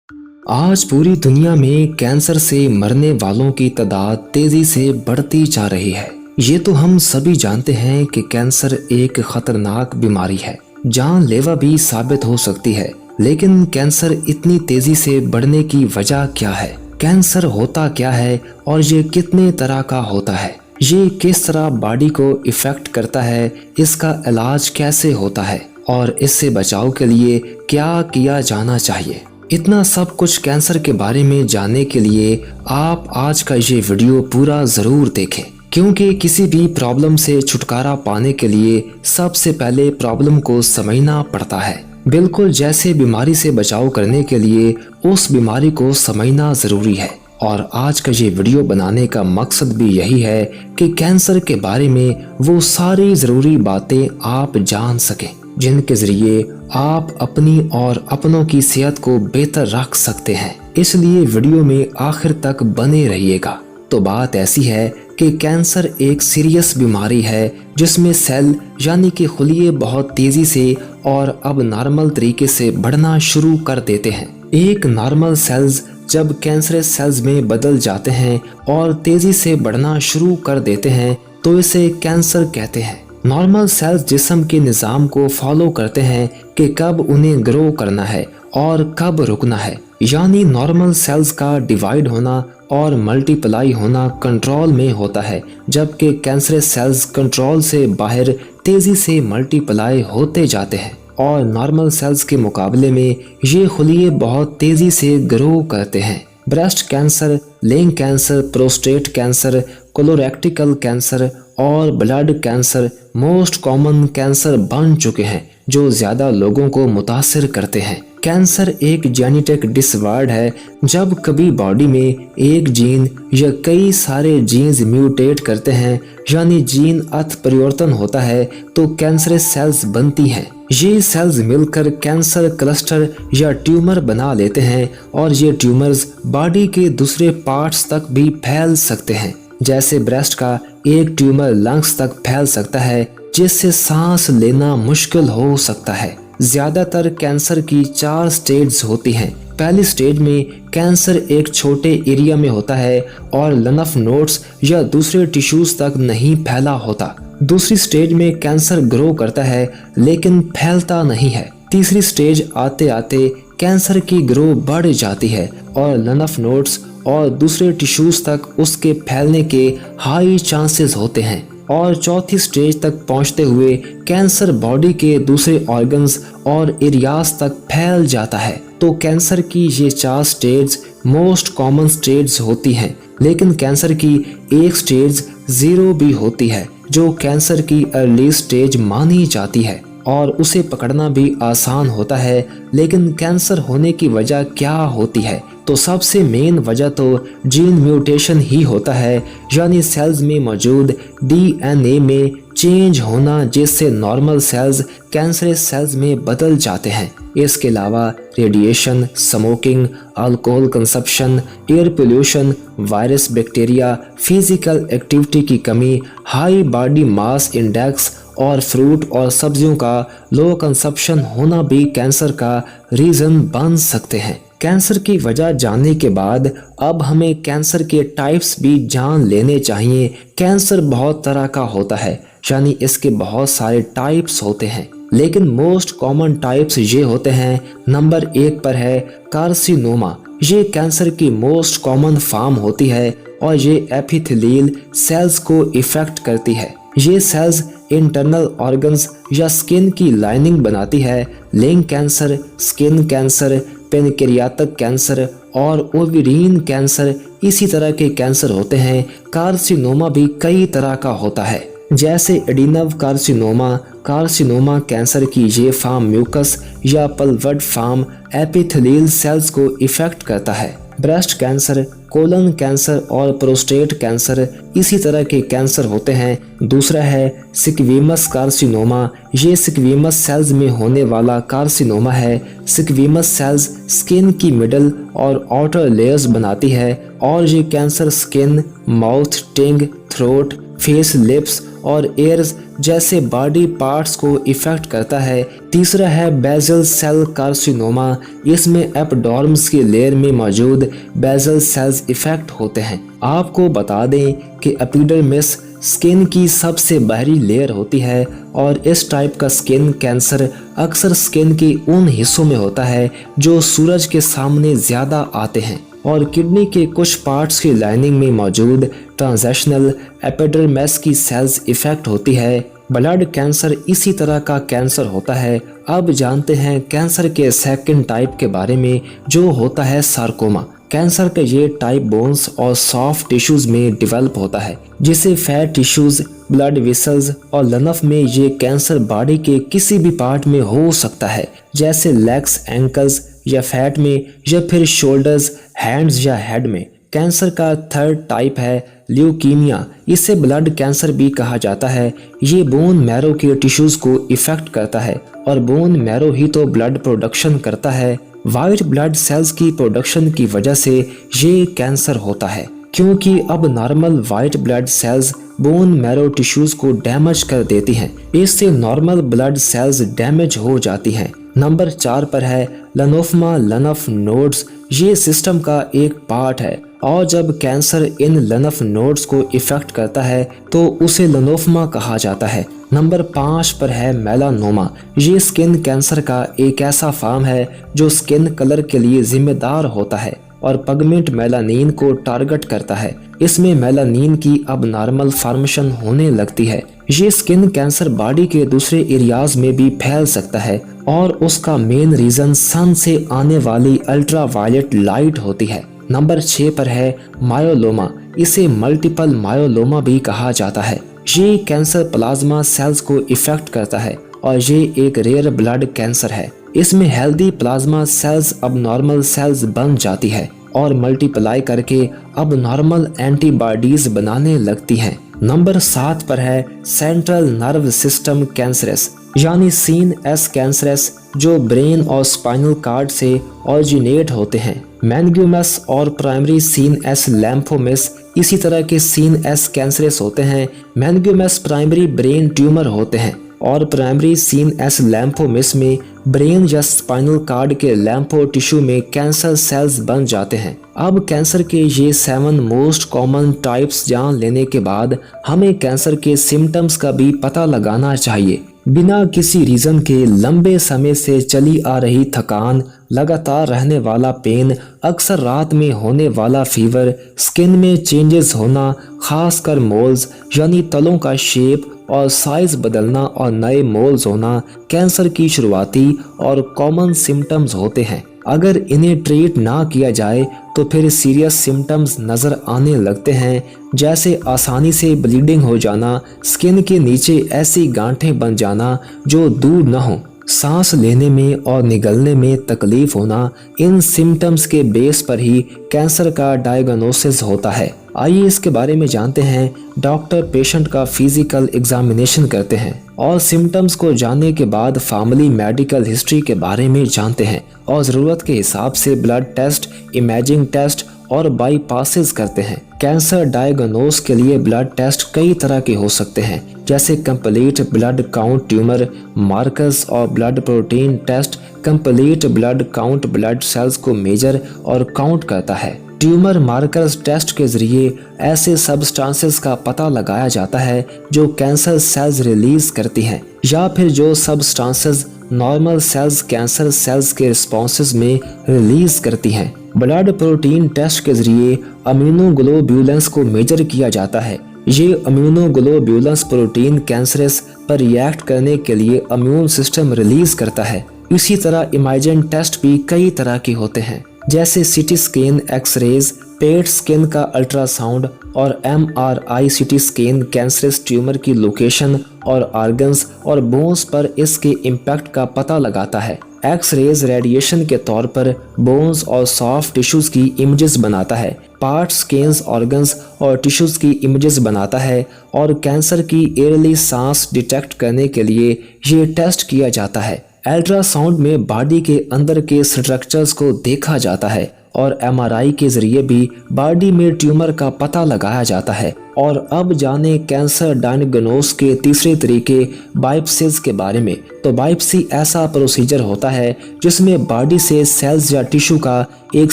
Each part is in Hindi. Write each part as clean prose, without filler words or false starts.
आज पूरी दुनिया में कैंसर से मरने वालों की तादाद तेजी से बढ़ती जा रही है। ये तो हम सभी जानते हैं कि कैंसर एक खतरनाक बीमारी है, जानलेवा भी साबित हो सकती है। लेकिन कैंसर इतनी तेजी से बढ़ने की वजह क्या है? कैंसर होता क्या है और ये कितने तरह का होता है? ये किस तरह बॉडी को इफेक्ट करता है? इसका इलाज कैसे होता है और इससे बचाव के लिए क्या किया जाना चाहिए? इतना सब कुछ कैंसर के बारे में जानने के लिए आप आज का ये वीडियो पूरा जरूर देखें, क्योंकि किसी भी प्रॉब्लम से छुटकारा पाने के लिए सबसे पहले प्रॉब्लम को समझना पड़ता है। बिल्कुल जैसे बीमारी से बचाव करने के लिए उस बीमारी को समझना जरूरी है। और आज का ये वीडियो बनाने का मकसद भी यही है कि कैंसर के बारे में वो सारी जरूरी बातें आप जान सकें, जिनके जरिए आप अपनी और अपनों की सेहत को बेहतर रख सकते हैं। इसलिए वीडियो में आखिर तक बने रहिएगा। तो बात ऐसी है कि कैंसर एक सीरियस बीमारी है जिसमें सेल यानी कि खुलिये बहुत तेजी से और अब नॉर्मल तरीके से बढ़ना शुरू कर देते हैं। एक नॉर्मल सेल्स जब कैंसरस सेल्स में बदल जाते हैं और तेजी से बढ़ना शुरू कर देते हैं तो इसे कैंसर कहते हैं। नॉर्मल सेल्स जिस्म के निज़ाम को फॉलो करते हैं कि कब उन्हें ग्रो करना है और कब रुकना है, यानी नॉर्मल सेल्स का डिवाइड होना और मल्टीप्लाई होना कंट्रोल में होता है, जबकि कैंसरस सेल्स कंट्रोल से बाहर तेजी से मल्टीप्लाई होते जाते हैं और नॉर्मल सेल्स के मुकाबले में ये खुलिये बहुत तेजी से ग्रो करते हैं। Breast cancer, lung cancer, prostate cancer, colorectal cancer और blood cancer most common cancer बन चुके हैं जो ज्यादा लोगों को मुतासिर करते हैं। कैंसर एक जेनेटिक डिसऑर्डर है। जब कभी बॉडी में एक जीन या कई सारे जीन्स म्यूटेट करते हैं यानी जीन परिवर्तन होता है तो कैंसरस सेल्स बनती हैं। ये सेल्स मिलकर कैंसर क्लस्टर या ट्यूमर बना लेते हैं और ये ट्यूमर्स बॉडी के दूसरे पार्ट्स तक भी फैल सकते हैं। जैसे ब्रेस्ट का एक ट्यूमर लंग्स तक फैल सकता है जिससे सांस लेना मुश्किल हो सकता है। ज्यादातर कैंसर की 4 स्टेज होती हैं। पहली स्टेज में कैंसर एक छोटे एरिया में होता है और लंफ नोड्स या दूसरे टिश्यूज तक नहीं फैला होता। दूसरी स्टेज में कैंसर ग्रो करता है लेकिन फैलता नहीं है। तीसरी स्टेज आते आते कैंसर की ग्रो बढ़ जाती है और लंफ नोड्स और दूसरे टिश्यूज तक उसके फैलने के हाई चांसेस होते हैं और चौथी स्टेज तक पहुंचते हुए कैंसर बॉडी के दूसरे ऑर्गन्स और एरियाज तक फैल जाता है। तो कैंसर की ये 4 स्टेज मोस्ट कॉमन स्टेज होती हैं, लेकिन कैंसर की एक स्टेज 0 भी होती है जो कैंसर की अर्ली स्टेज मानी जाती है और उसे पकड़ना भी आसान होता है। लेकिन कैंसर होने की वजह क्या होती है? तो सबसे मेन वजह तो जीन म्यूटेशन ही होता है, यानी सेल्स में मौजूद डीएनए में चेंज होना जिससे नॉर्मल सेल्स कैंसरस सेल्स में बदल जाते हैं। इसके अलावा radiation, smoking, alcohol consumption, air pollution, virus, bacteria, physical activity की कमी, हाई बॉडी मास इंडेक्स और फ्रूट और सब्जियों का लो कंजप्शन होना भी कैंसर का रीजन बन सकते हैं। कैंसर की वजह जानने के बाद अब हमें कैंसर के टाइप्स भी जान लेने चाहिए। कैंसर बहुत तरह का होता है, यानी इसके बहुत सारे टाइप्स होते हैं, लेकिन मोस्ट कॉमन टाइप्स ये होते हैं। नंबर 1 पर है कार्सिनोमा। ये कैंसर की मोस्ट कॉमन फॉर्म होती है और ये एपिथेलियल सेल्स को इफेक्ट करती है। ये सेल्स इंटरनल ऑर्गन्स या स्किन की लाइनिंग बनाती है। Lung cancer, skin cancer, pancreatic cancer और ओवेरियन कैंसर इसी तरह के कैंसर होते हैं। कार्सिनोमा भी कई तरह का होता है, जैसे एडिनव कार्सिनोमा। कार्सिनोमा कैंसर की ये फॉर्म म्यूकस या पल्वड फॉर्म एपिथेलियल सेल्स को इफेक्ट करता है। ब्रेस्ट कैंसर, कोलन कैंसर और प्रोस्टेट कैंसर इसी तरह के कैंसर होते हैं। दूसरा है स्क्वीमस कार्सिनोमा। ये स्क्वीमस सेल्स में होने वाला कार्सिनोमा है। स्क्वीमस सेल्स स्किन की मिडल और आउटर लेयर्स बनाती है और ये कैंसर स्किन, माउथ, टंग, थ्रोट, फेस, लिप्स और एयर्स जैसे बॉडी पार्ट्स को इफेक्ट करता है। तीसरा है बेसल सेल कार्सिनोमा। इसमें एपिडर्मिस की लेयर में मौजूद बेसल सेल्स इफेक्ट होते हैं। आपको बता दें कि एपिडर्मिस स्किन की सबसे बाहरी लेयर होती है और इस टाइप का स्किन कैंसर अक्सर स्किन के उन हिस्सों में होता है जो सूरज के सामने ज्यादा आते हैं और किडनी के कुछ पार्ट्स की लाइनिंग में मौजूद ट्रांजिशनल एपिडर्मिस की सेल्स इफेक्ट होती है। ब्लड कैंसर इसी तरह का कैंसर होता है। अब जानते हैं कैंसर के सेकंड टाइप के बारे में, जो होता है सार्कोमा। कैंसर का ये टाइप बोन्स और सॉफ्ट टिश्यूज में डेवलप होता है, जिसे फैट टिश्यूज, ब्लड वेसल्स और लनफ में ये कैंसर बॉडी के किसी भी पार्ट में हो सकता है, जैसे लेग्स, एंकल्स या फैट में, या फिर शोल्डर्स, हैंड्स या हेड में। कैंसर का थर्ड टाइप है ल्यूकीमिया। इसे ब्लड कैंसर भी कहा जाता है। ये बोन मैरो के टिश्यूज को इफेक्ट करता है और बोन मैरो ही तो ब्लड प्रोडक्शन करता है। वाइट ब्लड सेल्स की प्रोडक्शन की वजह से ये कैंसर होता है, क्योंकि अब normal white blood cells bone marrow tissues को डैमेज कर देती हैं। इससे नॉर्मल ब्लड सेल्स डैमेज हो जाती हैं। नंबर 4 पर है लनोफमा लनफ नोड्स। ये सिस्टम का एक पार्ट है और जब कैंसर इन लनफ नोड्स को इफेक्ट करता है तो उसे लनोफमा कहा जाता है। नंबर 5 पर है मेलानोमा। ये स्किन कैंसर का एक ऐसा फॉर्म है जो स्किन कलर के लिए जिम्मेदार होता है और पिगमेंट मेलानिन को टारगेट करता है। इसमें मेलानिन की अब नॉर्मल फॉर्मेशन होने लगती है। ये स्किन कैंसर बॉडी के दूसरे एरियाज में भी फैल सकता है और उसका मेन रीजन सन से आने वाली अल्ट्रावायलेट लाइट होती है। नंबर 6 पर है मायोलोमा। इसे मल्टीपल मायोलोमा भी कहा जाता है। ये कैंसर प्लाज्मा सेल्स को इफेक्ट करता है और ये एक रेयर ब्लड कैंसर है। इसमें हेल्दी प्लाज्मा सेल्स अब नॉर्मल सेल्स बन जाती है और मल्टीप्लाई करके अब नॉर्मल एंटीबॉडीज बनाने लगती हैं। नंबर 7 पर है सेंट्रल नर्व सिस्टम कैंसरस, यानी CNS कैंसरस, जो ब्रेन और स्पाइनल कार्ड से ऑरिजिनेट होते हैं। मेनिंगियोमस और प्राइमरी CNS लैम्फोमिस इसी तरह के CNS कैंसरस होते हैं। मेनिंगियोमस प्राइमरी ब्रेन ट्यूमर होते हैं और प्राइमरी CNS लैम्फोमिस में ब्रेन या स्पाइनल कार्ड के लैम्फो टिश्यू में कैंसर सेल्स बन जाते हैं। अब कैंसर के ये 7 मोस्ट कॉमन टाइप्स जान लेने के बाद हमें कैंसर के सिम्टम्स का भी पता लगाना चाहिए। बिना किसी रीजन के लंबे समय से चली आ रही थकान, लगातार रहने वाला पेन, अक्सर रात में होने वाला फीवर, स्किन में चेंजेस होना, खासकर मोल्स यानी तलों का शेप और साइज बदलना और नए मोल्स होना कैंसर की शुरुआती और कॉमन सिम्टम्स होते हैं। अगर इन्हें ट्रीट ना किया जाए तो फिर सीरियस सिम्टम्स नजर आने लगते हैं, जैसे आसानी से ब्लीडिंग हो जाना, स्किन के नीचे ऐसी गांठें बन जाना जो दूर न हो, सांस लेने में और निगलने में तकलीफ होना। इन सिम्टम्स के बेस पर ही कैंसर का डायग्नोसिस होता है। आइए इसके बारे में जानते हैं। डॉक्टर पेशेंट का फिजिकल एग्जामिनेशन करते हैं और सिम्टम्स को जानने के बाद फैमिली मेडिकल हिस्ट्री के बारे में जानते हैं और ज़रूरत के हिसाब से ब्लड टेस्ट, इमेजिंग टेस्ट और बाईपासेस करते हैं। कैंसर डायग्नोस के लिए ब्लड टेस्ट कई तरह के हो सकते हैं, जैसे complete blood count tumour markers और blood protein test. Complete blood count blood cells को मेजर और काउंट करता है। ट्यूमर मार्कर्स टेस्ट के जरिए ऐसे सब्सटेंसेस का पता लगाया जाता है जो कैंसर सेल्स रिलीज करती हैं, या फिर जो substances normal cells cancer cells के रिस्पॉन्सेस में रिलीज करती हैं। ब्लड प्रोटीन टेस्ट के जरिए इम्यूनोग्लोब्यूलेंस को मेजर किया जाता है। ये इम्यूनोग्लोब्यूलेंस प्रोटीन कैंसरस पर रिएक्ट करने के लिए इम्यून सिस्टम रिलीज करता है। इसी तरह इमेजिंग टेस्ट भी कई तरह के होते हैं, जैसे CT scan, X rays, PET scan का अल्ट्रासाउंड और MRI CT scan cancerous tumour की लोकेशन और ऑर्गन्स और बोन्स पर इसके इम्पैक्ट का पता लगाता है। एक्सरेज रेडिएशन के तौर पर बोन्स और सॉफ्ट टिश्यूज की इमेजेस बनाता है। पार्ट स्कैन्स ऑर्गन्स और टिश्यूज की इमेजेस बनाता है और कैंसर की एयरली सांस डिटेक्ट करने के लिए ये टेस्ट किया जाता है। अल्ट्रासाउंड में बॉडी के अंदर के स्ट्रक्चर्स को देखा जाता है और MRI के जरिए भी बॉडी में ट्यूमर का पता लगाया जाता है। और अब जाने कैंसर डायग्नोस के तीसरे तरीके बायोप्सीज के बारे में। तो बायोप्सी ऐसा प्रोसीजर होता है जिसमें बॉडी से सेल्स या टिश्यू का एक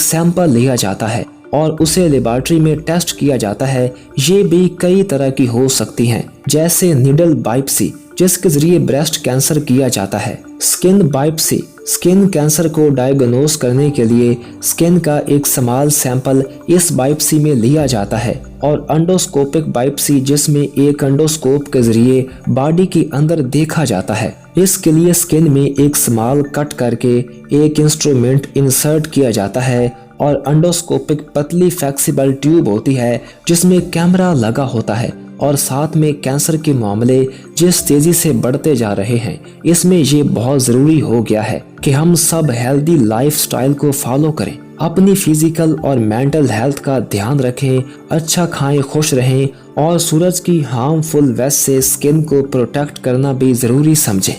सैंपल लिया जाता है और उसे लेबोरेटरी में टेस्ट किया जाता है। ये भी कई तरह की हो सकती हैं, जैसे नीडल बायोप्सी जिसके जरिए ब्रेस्ट कैंसर किया जाता है, स्किन बायोप्सी स्किन कैंसर को डायग्नोस करने के लिए स्किन का एक स्मॉल सैंपल इस बायोप्सी में लिया जाता है, और एंडोस्कोपिक बायोप्सी जिसमें एक एंडोस्कोप के जरिए बॉडी के अंदर देखा जाता है। इसके लिए स्किन में एक स्मॉल कट करके एक इंस्ट्रूमेंट इंसर्ट किया जाता है और एंडोस्कोपिक पतली फ्लेक्सिबल ट्यूब होती है जिसमें कैमरा लगा होता है। और साथ में कैंसर के मामले जिस तेजी से बढ़ते जा रहे हैं, इसमें ये बहुत जरूरी हो गया है कि हम सब हेल्दी लाइफस्टाइल को फॉलो करें, अपनी फिजिकल और मेंटल हेल्थ का ध्यान रखें, अच्छा खाएं, खुश रहें और सूरज की हार्मफुल रेज से स्किन को प्रोटेक्ट करना भी जरूरी समझें।